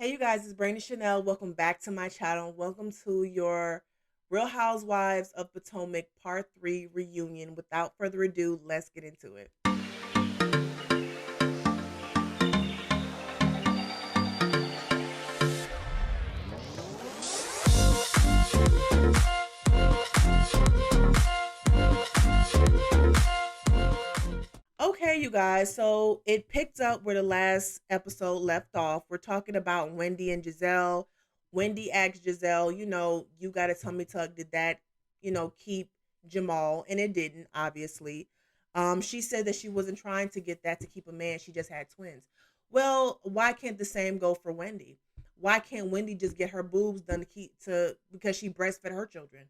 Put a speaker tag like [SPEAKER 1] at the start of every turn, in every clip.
[SPEAKER 1] Hey, you guys, it's Brandy Chanel. Welcome back to my channel. Welcome to your Real Housewives of Potomac Part 3 reunion. Without further ado, let's get into it. Okay, you guys, so it picked up where the last episode left off. We're talking about Wendy and Gizelle. Wendy asked Gizelle, you got to tell me, Tug, did that, keep Jamal? And it didn't, obviously. She said that she wasn't trying to get that to keep a man. She just had twins. Well, why can't the same go for Wendy? Why can't Wendy just get her boobs done because she breastfed her children?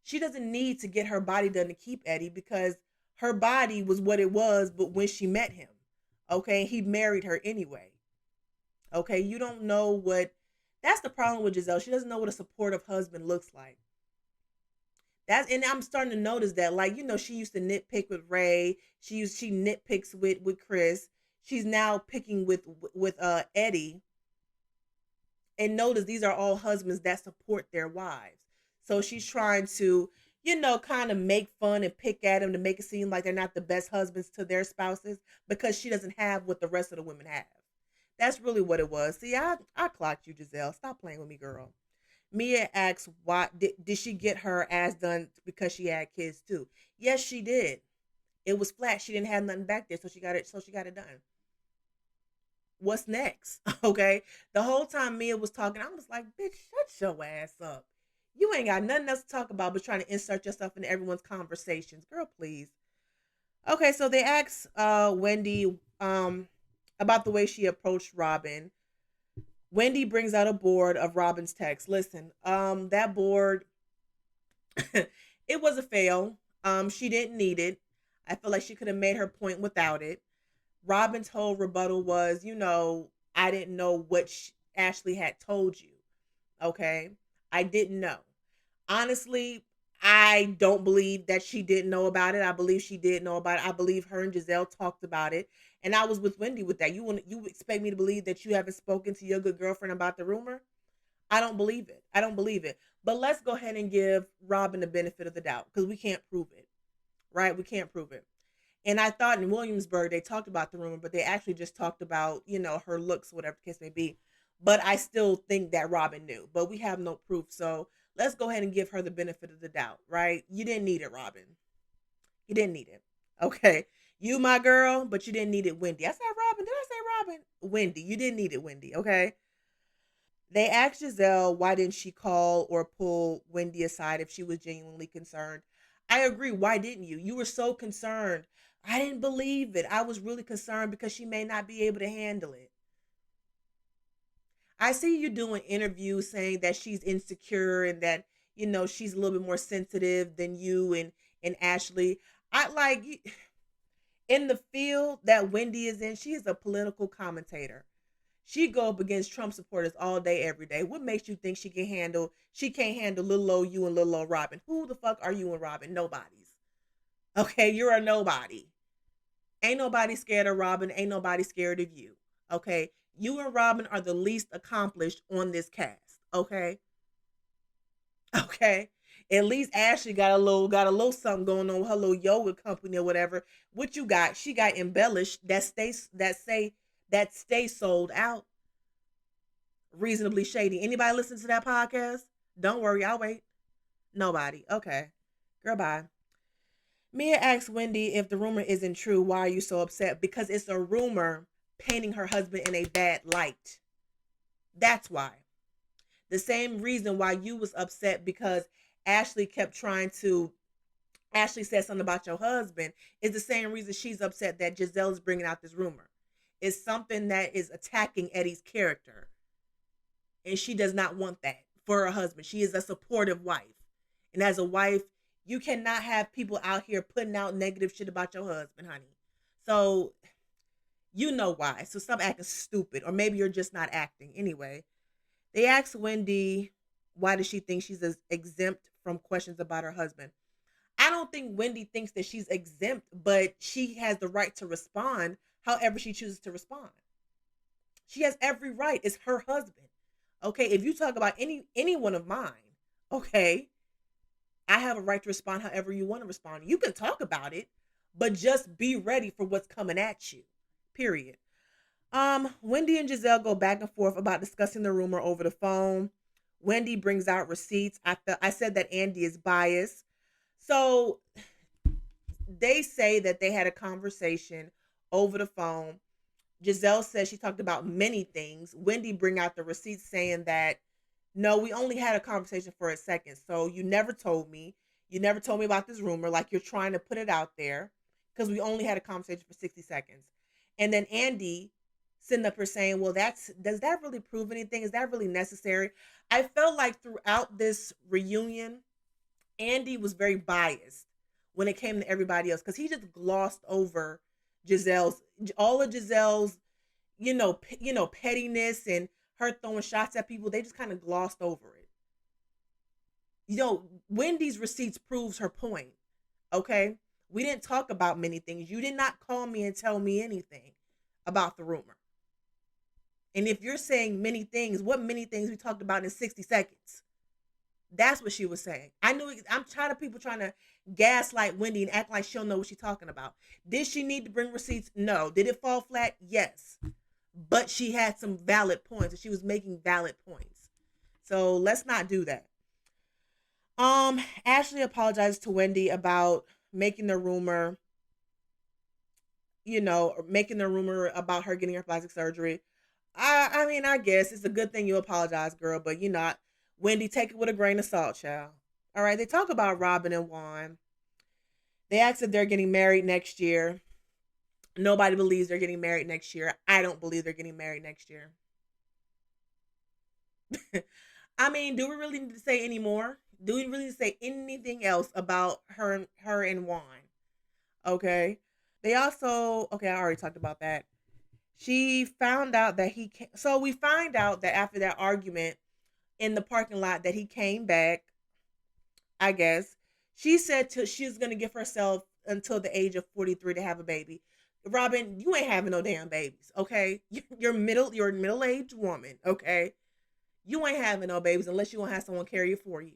[SPEAKER 1] She doesn't need to get her body done to keep Eddie because her body was what it was, but when she met him, okay, he married her anyway. Okay, you don't know what that's the problem with Gizelle. She doesn't know what a supportive husband looks like. That's and I'm starting to notice that, like, she used to nitpick with Ray. She nitpicks with Chris. She's now picking with Eddie. And notice these are all husbands that support their wives. So she's trying to, kind of make fun and pick at them to make it seem like they're not the best husbands to their spouses because she doesn't have what the rest of the women have. That's really what it was. See, I clocked you, Gizelle. Stop playing with me, girl. Mia asks, why did she get her ass done because she had kids too? Yes, she did. It was flat. She didn't have nothing back there, so she got it. So she got it done. What's next? Okay. The whole time Mia was talking, I was like, bitch, shut your ass up. You ain't got nothing else to talk about but trying to insert yourself into everyone's conversations. Girl, please. Okay, so they asked Wendy about the way she approached Robin. Wendy brings out a board of Robin's text. Listen, that board it was a fail. She didn't need it. I feel like she could have made her point without it. Robin's whole rebuttal was, I didn't know what Ashley had told you. Okay. I didn't know. Honestly, I don't believe that she didn't know about it. I believe she did know about it. I believe her and Gizelle talked about it. And I was with Wendy with that. You expect me to believe that you haven't spoken to your good girlfriend about the rumor? I don't believe it. I don't believe it. But let's go ahead and give Robin the benefit of the doubt because we can't prove it. Right? We can't prove it. And I thought in Williamsburg they talked about the rumor, but they actually just talked about, her looks, whatever the case may be. But I still think that Robin knew, but we have no proof. So let's go ahead and give her the benefit of the doubt, right? You didn't need it, Robin. You didn't need it. Okay. You, my girl, but you didn't need it, Wendy. I said Robin. Did I say Robin? Wendy. You didn't need it, Wendy. Okay. They asked Gizelle why didn't she call or pull Wendy aside if she was genuinely concerned. I agree. Why didn't you? You were so concerned. I didn't believe it. I was really concerned because she may not be able to handle it. I see you doing interviews saying that she's insecure and that, she's a little bit more sensitive than you and Ashley. I like in the field that Wendy is in, she is a political commentator. She go up against Trump supporters all day, every day. What makes you think she can't handle little old you and little old Robin? Who the fuck are you and Robin? Nobody's. Okay, you're a nobody. Ain't nobody scared of Robin. Ain't nobody scared of you. Okay. You and Robin are the least accomplished on this cast. Okay. Okay. At least Ashley got a little something going on with her little yoga company or whatever. What you got? She got embellished that stay sold out. Reasonably shady. Anybody listen to that podcast? Don't worry, I'll wait. Nobody. Okay. Girl, bye. Mia asks Wendy if the rumor isn't true. Why are you so upset? Because it's a rumor painting her husband in a bad light. That's why. The same reason why you was upset because Ashley kept trying to Ashley said something about your husband is the same reason she's upset that Gizelle is bringing out this rumor. It's something that is attacking Eddie's character. And she does not want that for her husband. She is a supportive wife. And as a wife, you cannot have people out here putting out negative shit about your husband, honey. So you know why. So stop acting stupid. Or maybe you're just not acting. Anyway, they asked Wendy why does she think she's exempt from questions about her husband. I don't think Wendy thinks that she's exempt, but she has the right to respond however she chooses to respond. She has every right. It's her husband. Okay, if you talk about any one of mine, okay, I have a right to respond however you want to respond. You can talk about it, but just be ready for what's coming at you. Period. Wendy and Gizelle go back and forth about discussing the rumor over the phone. Wendy brings out receipts. I said that Andy is biased. So they say that they had a conversation over the phone. Gizelle says she talked about many things. Wendy bring out the receipts saying that no, we only had a conversation for a second. So you never told me. You never told me about this rumor. Like you're trying to put it out there because we only had a conversation for 60 seconds. And then Andy sitting up here saying, well, does that really prove anything? Is that really necessary? I felt like throughout this reunion, Andy was very biased when it came to everybody else because he just glossed over Giselle's all of Giselle's pettiness and her throwing shots at people. They just kind of glossed over it. Wendy's receipts proves her point. Okay, we didn't talk about many things. You did not call me and tell me anything about the rumor. And if you're saying many things, what many things we talked about in 60 seconds? That's what she was saying. I'm tired of people trying to gaslight Wendy and act like she'll know what she's talking about. Did she need to bring receipts? No. Did it fall flat? Yes. But she had some valid points and she was making valid points. So let's not do that. Ashley apologized to Wendy about making the rumor, making the rumor about her getting her plastic surgery. I mean, I guess it's a good thing you apologize, girl, but Wendy, take it with a grain of salt, child. All right, they talk about Robin and Juan. They ask if they're getting married next year. Nobody believes they're getting married next year. I don't believe they're getting married next year. I mean, do we really need to say any more? Do we really need to say anything else about her and Juan? Okay. They also, okay, I already talked about that. She found out that so we find out that after that argument in the parking lot that he came back, I guess. She said she was going to give herself until the age of 43 to have a baby. Robin, you ain't having no damn babies, okay? You're a middle-aged woman, okay? You ain't having no babies unless you want to have someone carry it for you.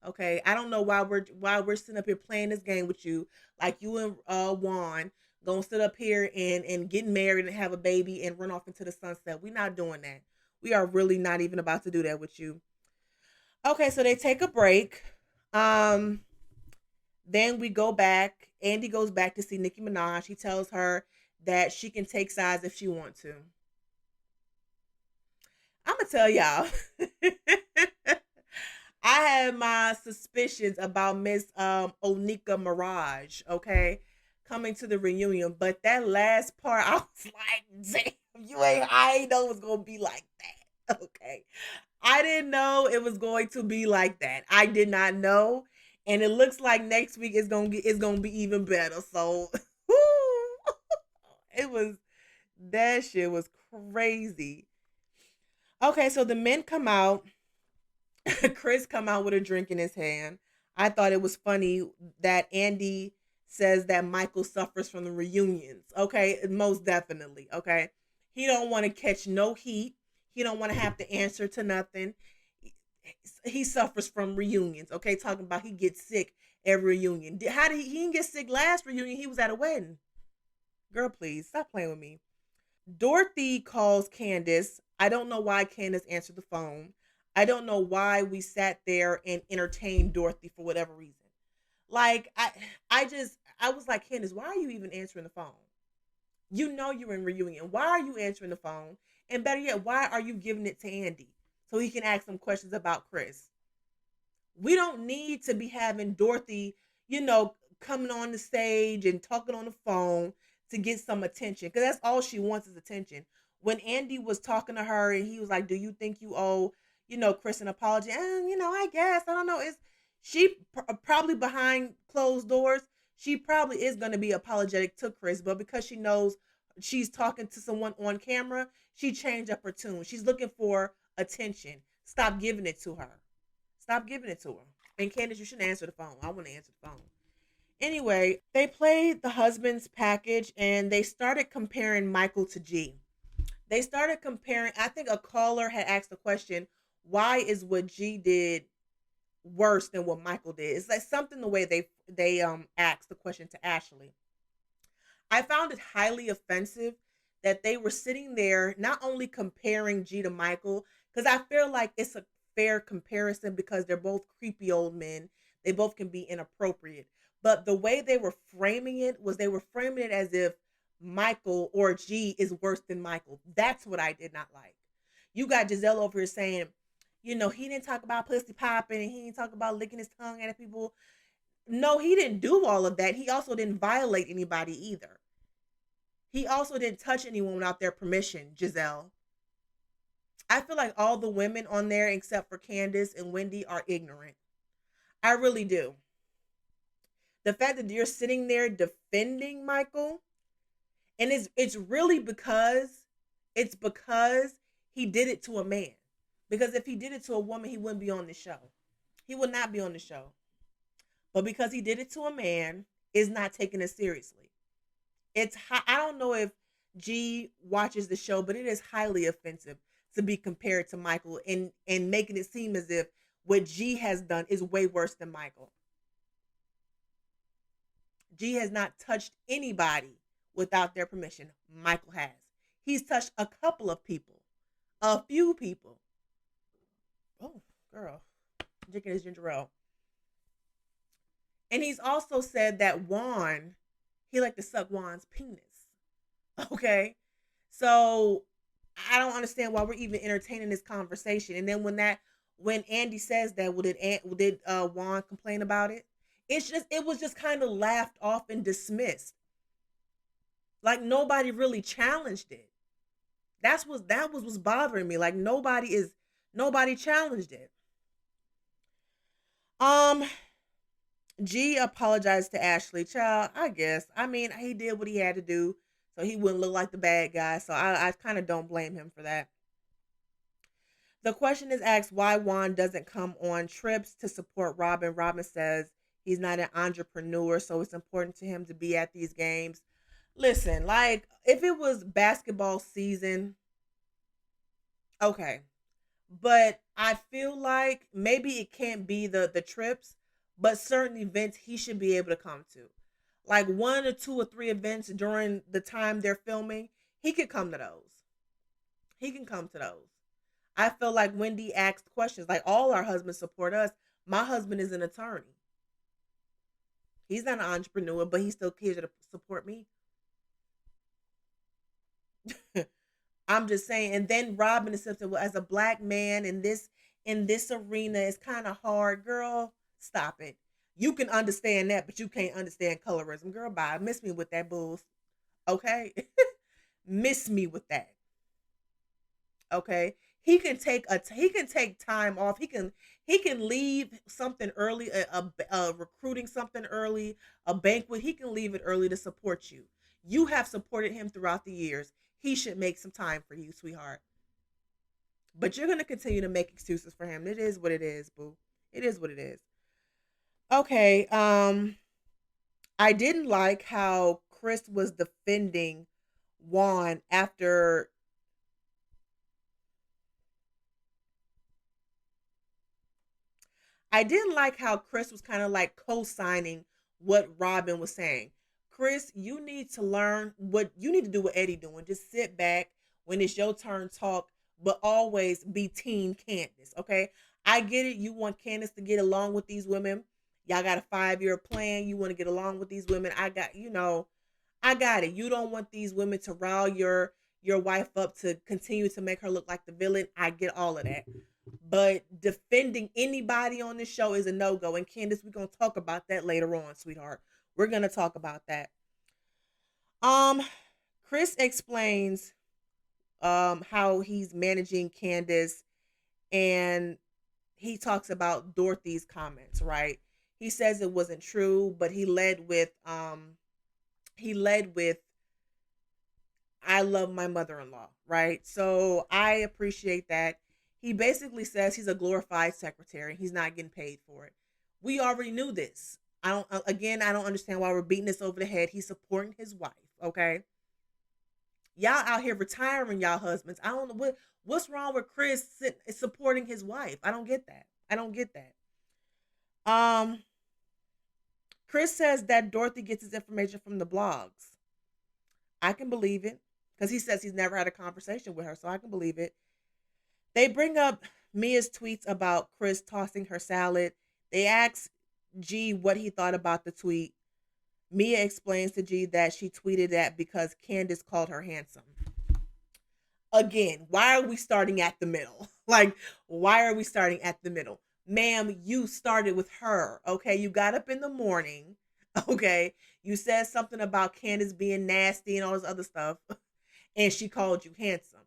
[SPEAKER 1] Okay? I don't know why we're sitting up here playing this game with you, like you and Juan gonna sit up here and get married and have a baby and run off into the sunset. We're not doing that. We are really not even about to do that with you. Okay, so they take a break. Um, then we go back. Andy goes back to see Nicki Minaj. He tells her that she can take sides if she wants to. I'm gonna tell y'all. I had my suspicions about Miss Onika Mirage, okay, coming to the reunion, but that last part, I was like, damn, I ain't know it was gonna be like that. Okay. I didn't know it was going to be like that. I did not know. And it looks like next week it's gonna be even better. So it was that shit was crazy. Okay, so the men come out. Chris come out with a drink in his hand. I thought it was funny that Andy says that Michael suffers from the reunions. Okay, most definitely. Okay, he don't want to catch no heat. He don't want to have to answer to nothing. He suffers from reunions. Okay, talking about he gets sick every reunion. How did he didn't get sick last reunion? He was at a wedding. Girl, please stop playing with me. Dorothy calls Candace. I don't know why Candace answered the phone. I don't know why we sat there and entertained Dorothy for whatever reason. Like I was like, Candace, why are you even answering the phone? You know you're in reunion. Why are you answering the phone? And better yet, why are you giving it to Andy so he can ask some questions about Chris? We don't need to be having Dorothy, coming on the stage and talking on the phone to get some attention because that's all she wants is attention. When Andy was talking to her and he was like, "Do you think you owe, Chris an apology?" And I guess I don't know. Is she probably behind closed doors? She probably is going to be apologetic to Chris, but because she knows she's talking to someone on camera, she changed up her tune. She's looking for attention. Stop giving it to her. Stop giving it to her. And Candace, you shouldn't answer the phone. I want to answer the phone. Anyway, they played the husband's package and they started comparing Michael to G. They started comparing. I think a caller had asked the question, why is what G did worse than what Michael did? It's like something the way they asked the question to Ashley. I found it highly offensive that they were sitting there not only comparing G to Michael, because I feel like it's a fair comparison because they're both creepy old men. They both can be inappropriate. But the way they were framing it was they were framing it as if Michael or G is worse than Michael. That's what I did not like. You got Gizelle over here saying, he didn't talk about pussy popping and he didn't talk about licking his tongue at people. No, he didn't do all of that. He also didn't violate anybody either. He also didn't touch anyone without their permission, Gizelle. I feel like all the women on there, except for Candace and Wendy, are ignorant. I really do. The fact that you're sitting there defending Michael, and it's really because he did it to a man. Because if he did it to a woman, he wouldn't be on the show. He would not be on the show. But because he did it to a man, is not taking it seriously. I don't know if G watches the show, but it is highly offensive to be compared to Michael and making it seem as if what G has done is way worse than Michael. G has not touched anybody without their permission. Michael has. He's touched a couple of people, a few people. Oh, girl, drinking his ginger ale. And he's also said that Juan, he liked to suck Juan's penis. Okay, so I don't understand why we're even entertaining this conversation. And then when Andy says that, did Juan complain about it? It was just kind of laughed off and dismissed. Like nobody really challenged it. That was what's bothering me. Like nobody challenged it. Um, G apologized to Ashley. Child, I guess. I mean, he did what he had to do so he wouldn't look like the bad guy. So I kind of don't blame him for that. The question is asked why Juan doesn't come on trips to support Robin. Robin says he's not an entrepreneur, so it's important to him to be at these games. Listen, like if it was basketball season, okay. But I feel like maybe it can't be the trips, but certain events he should be able to come to. Like one or two or three events during the time they're filming, he could come to those. He can come to those. I feel like Wendy asked questions. Like all our husbands support us. My husband is an attorney. He's not an entrepreneur, but he's still here to support me. I'm just saying. And then Robin is said, well, as a black man in this arena, it's kind of hard. Girl, stop it. You can understand that, but you can't understand colorism. Girl, bye. Miss me with that bull. Okay? Miss me with that. Okay? He can take time off. He can leave something early, a recruiting something early, a banquet. He can leave it early to support you. You have supported him throughout the years. He should make some time for you, sweetheart. But you're gonna continue to make excuses for him. It is what it is, boo. It is what it is. Okay. I didn't like how Chris was defending Juan after. I didn't like how Chris was kind of like co-signing what Robin was saying. Chris, you need to learn what you need to do what Eddie doing. Just sit back when it's your turn, talk, but always be team Candace. Okay, I get it. You want Candace to get along with these women. Y'all got a 5-year plan. You want to get along with these women. I got it. You don't want these women to rile your wife up to continue to make her look like the villain. I get all of that. But defending anybody on this show is a no-go. And Candace, we're gonna talk about that later on, sweetheart. We're gonna talk about that. Um, Chris explains how he's managing Candace and he talks about Dorothy's comments, right? He says it wasn't true, but he led with I love my mother-in-law, right? So I appreciate that. He basically says he's a glorified secretary. He's not getting paid for it. We already knew this. I don't understand why we're beating this over the head. He's supporting his wife, okay? Y'all out here retiring y'all husbands. I don't know what's wrong with Chris supporting his wife. I don't get that. I don't get that. Um, Chris says that Dorothy gets his information from the blogs. I can believe it because he says he's never had a conversation with her, so I can believe it. They bring up Mia's tweets about Chris tossing her salad. They ask G what he thought about the tweet. Mia explains to G that she tweeted that because Candace called her handsome. Again, why are we starting at the middle? Like, why are we starting at the middle? Ma'am, you started with her, okay? You got up in the morning, okay? You said something about Candace being nasty and all this other stuff, and she called you handsome.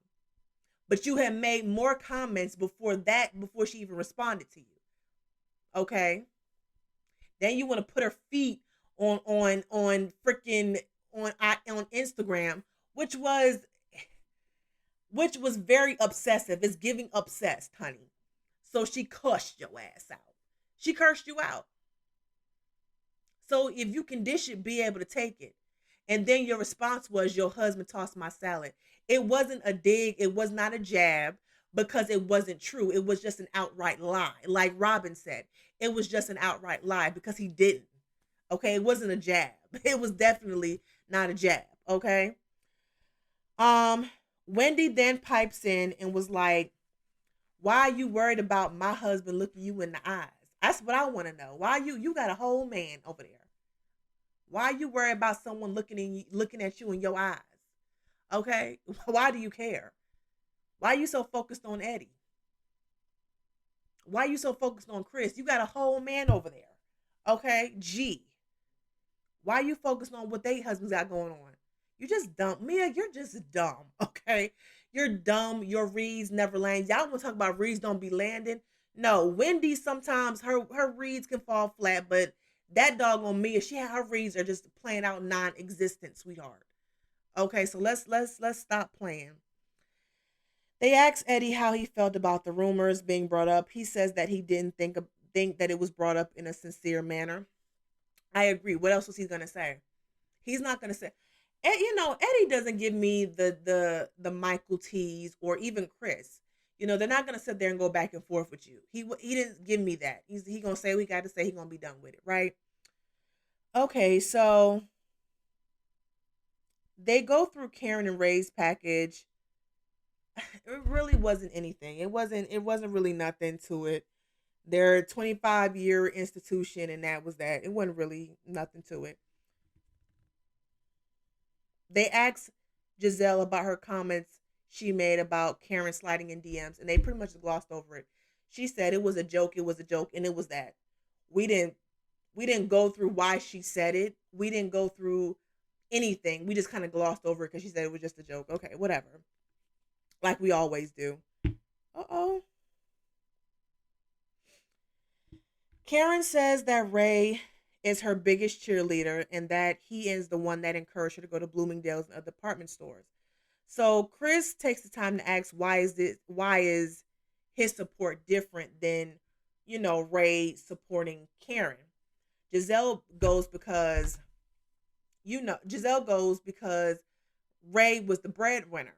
[SPEAKER 1] But you had made more comments before that, before she even responded to you, okay? Then you want to put her feet on freaking on Instagram, which was very obsessive. It's giving obsessed, honey. So she cussed your ass out. She cursed you out. So if you can dish it, be able to take it. And then your response was, your husband tossed my salad. It wasn't a dig. It was not a jab because it wasn't true. It was just an outright lie. Like Robin said, it was just an outright lie because he didn't. Okay. It wasn't a jab. It was definitely not a jab. Okay. Wendy then pipes in and was like, why are you worried about my husband looking you in the eyes? That's what I want to know. Why you got a whole man over there? Why are you worried about someone looking at you in your eyes? Okay? Why do you care? Why are you so focused on Eddie? Why are you so focused on Chris? You got a whole man over there. Okay? G. Why are you focused on what they husbands got going on? You just dumb. Mia, you're just dumb. Okay? You're dumb. Your reads never land. Y'all want to talk about reads don't be landing? No, Wendy sometimes her reads can fall flat, but that dog on Mia, her reads are just playing out non-existent, sweetheart. Okay, so let's stop playing. They asked Eddie how he felt about the rumors being brought up. He says that he didn't think that it was brought up in a sincere manner. I agree. What else was he gonna say? He's not gonna say. Eddie doesn't give me the Michael T's or even Chris. They're not gonna sit there and go back and forth with you. He didn't give me that. He gonna say what he got to say. He gonna be done with it, right? Okay, so they go through Karen and Ray's package. It really wasn't anything. It wasn't really nothing to it. They're a 25-year institution, and that was that. It wasn't really nothing to it. They asked Gizelle about her comments she made about Karen sliding in DMs, and they pretty much glossed over it. She said it was a joke, and it was that. We didn't we didn't go through why she said it. We didn't go through anything. We just kind of glossed over it because she said it was just a joke. Okay, whatever. Like we always do. Uh-oh. Karen says that Ray is her biggest cheerleader and that he is the one that encouraged her to go to Bloomingdale's and other department stores. So Chris takes the time to ask why is his support different than, Ray supporting Karen. Gizelle goes because Giselle goes because Ray was the breadwinner.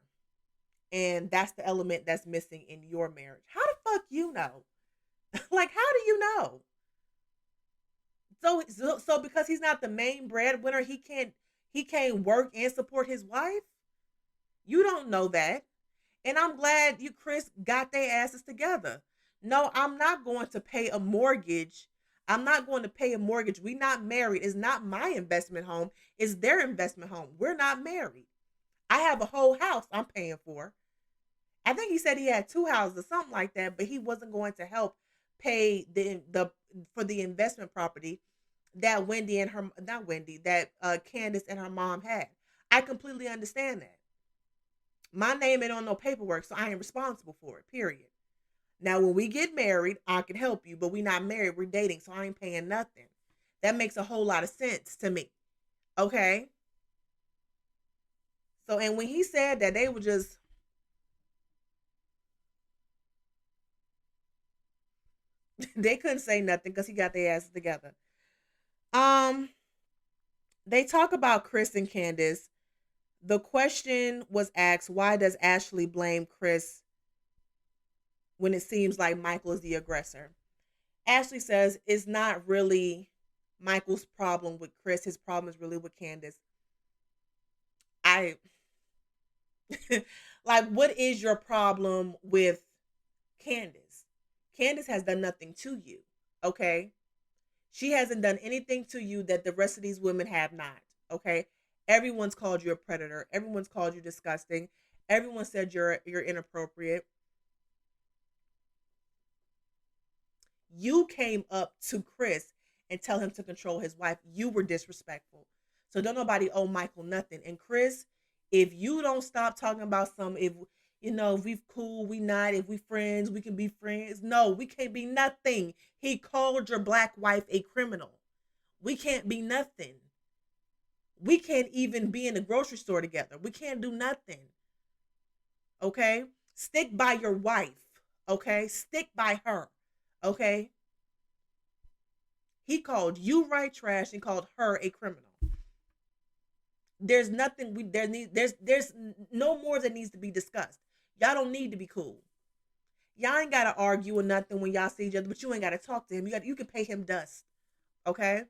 [SPEAKER 1] And that's the element that's missing in your marriage. How the fuck you know? Like, how do you know? So because he's not the main breadwinner, he can't work and support his wife. You don't know that, and I'm glad you, Chris, got their asses together. No, I'm not going to pay a mortgage. I'm not going to pay a mortgage. We not married. It's not my investment home. It's their investment home. We're not married. I have a whole house I'm paying for. I think he said he had two houses or something like that, but he wasn't going to help pay the for the investment property that Wendy and her not Wendy that Candace and her mom had. I completely understand that. My name ain't on no paperwork, so I ain't responsible for it. Period. Now, when we get married, I can help you, but we not married. We're dating, so I ain't paying nothing. That makes a whole lot of sense to me. Okay. So, and when he said that, they were just they couldn't say nothing because he got their asses together. Um, they talk about Chris and Candace. The question was asked, why does Ashley blame Chris when it seems like Michael is the aggressor? Ashley says it's not really Michael's problem with Chris. His problem is really with Candace. I like, what is your problem with Candace? Candace has done nothing to you. Okay? She hasn't done anything to you that the rest of these women have not. Okay? Everyone's called you a predator. Everyone's called you disgusting. Everyone said you're inappropriate. You came up to Chris and tell him to control his wife. You were disrespectful. So don't nobody owe Michael nothing. And Chris, if you don't stop talking about some, if if we cool, we not, if we friends, we can be friends. No, we can't be nothing. He called your black wife a criminal. We can't be nothing. We can't even be in the grocery store together. We can't do nothing. Okay? Stick by your wife. Okay? Stick by her. Okay? He called you right trash and called her a criminal. There's nothing there's no more that needs to be discussed. Y'all don't need to be cool. Y'all ain't gotta argue or nothing when y'all see each other, but you ain't gotta talk to him. You can pay him dust. Okay?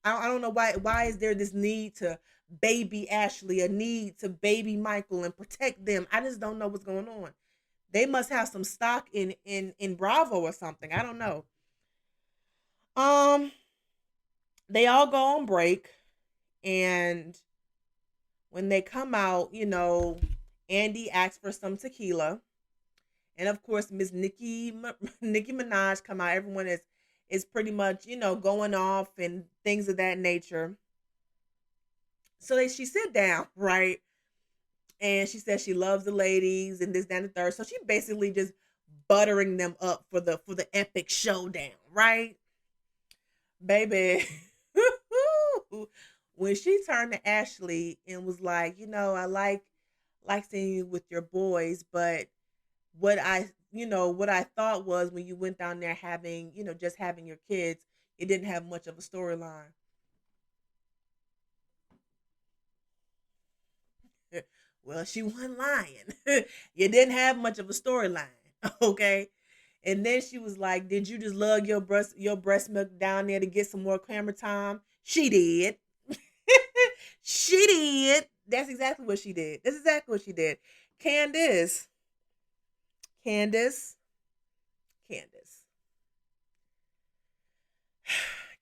[SPEAKER 1] I don't know why is there this need to baby Ashley, a need to baby Michael and protect them. I just don't know what's going on. They must have some stock in Bravo or something. I don't know. Um, they all go on break, and when they come out, Andy asks for some tequila, and of course, Miss Nicki Minaj come out. Everyone is pretty much going off and things of that nature. So she sit down, right, and she says she loves the ladies and this, that, and the third. So she basically just buttering them up for the epic showdown, right? Baby, when she turned to Ashley and was like, I like seeing you with your boys, but what I thought was when you went down there having, just having your kids, it didn't have much of a storyline. Well, she wasn't lying. You didn't have much of a storyline, okay? And then she was like, "Did you just lug your breast milk down there to get some more camera time?" She did. She did. That's exactly what she did. That's exactly what she did. Candace, Candace, Candace,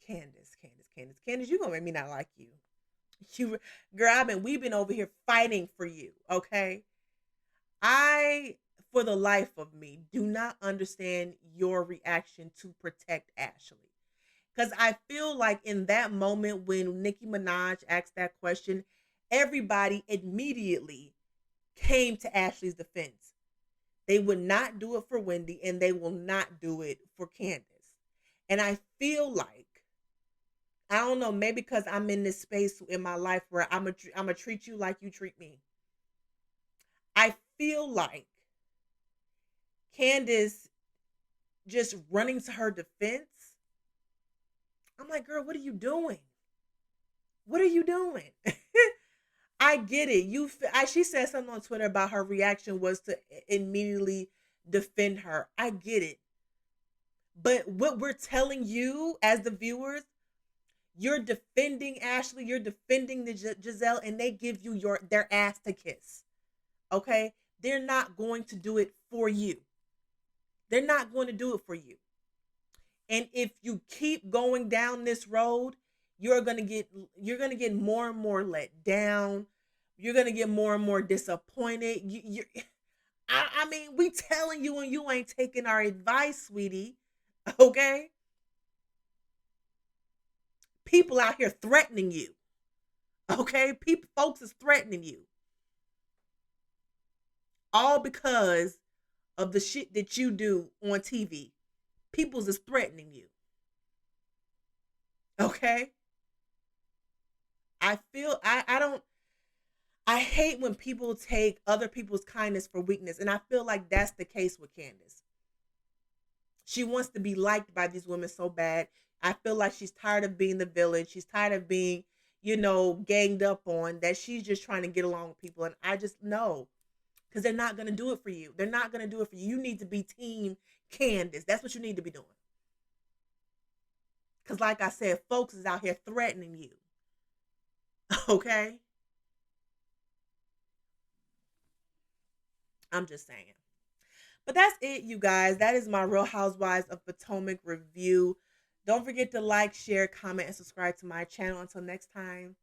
[SPEAKER 1] Candace. You gonna make me not like you? You, girl. We've been over here fighting for you. Okay, I, for the life of me, do not understand your reaction to protect Ashley. Because I feel like in that moment when Nicki Minaj asked that question, everybody immediately came to Ashley's defense. They would not do it for Wendy, and they will not do it for Candace. And I feel like, I don't know, maybe because I'm in this space in my life where I'm gonna treat you like you treat me. I feel like Candace just running to her defense. I'm like, girl, what are you doing? What are you doing? I get it. She said something on Twitter about her reaction was to immediately defend her. I get it. But what we're telling you as the viewers, you're defending Ashley, you're defending the Gizelle, and they give you their ass to kiss. Okay? They're not going to do it for you. They're not going to do it for you. And if you keep going down this road, you're gonna get more and more let down. You're gonna get more and more disappointed. I mean, we telling you and you ain't taking our advice, sweetie. Okay? People out here threatening you. Okay? Folks is threatening you. All because of the shit that you do on TV. People's is threatening you. Okay? I hate when people take other people's kindness for weakness, and I feel like that's the case with Candace. She wants to be liked by these women so bad. I feel like she's tired of being the villain. She's tired of being, ganged up on, that she's just trying to get along with people. And I just know, because they're not going to do it for you. They're not going to do it for you. You need to be team Candace. That's what you need to be doing. Because, like I said, folks is out here threatening you. Okay? I'm just saying. But that's it, you guys. That is my Real Housewives of Potomac review. Don't forget to like, share, comment, and subscribe to my channel. Until next time.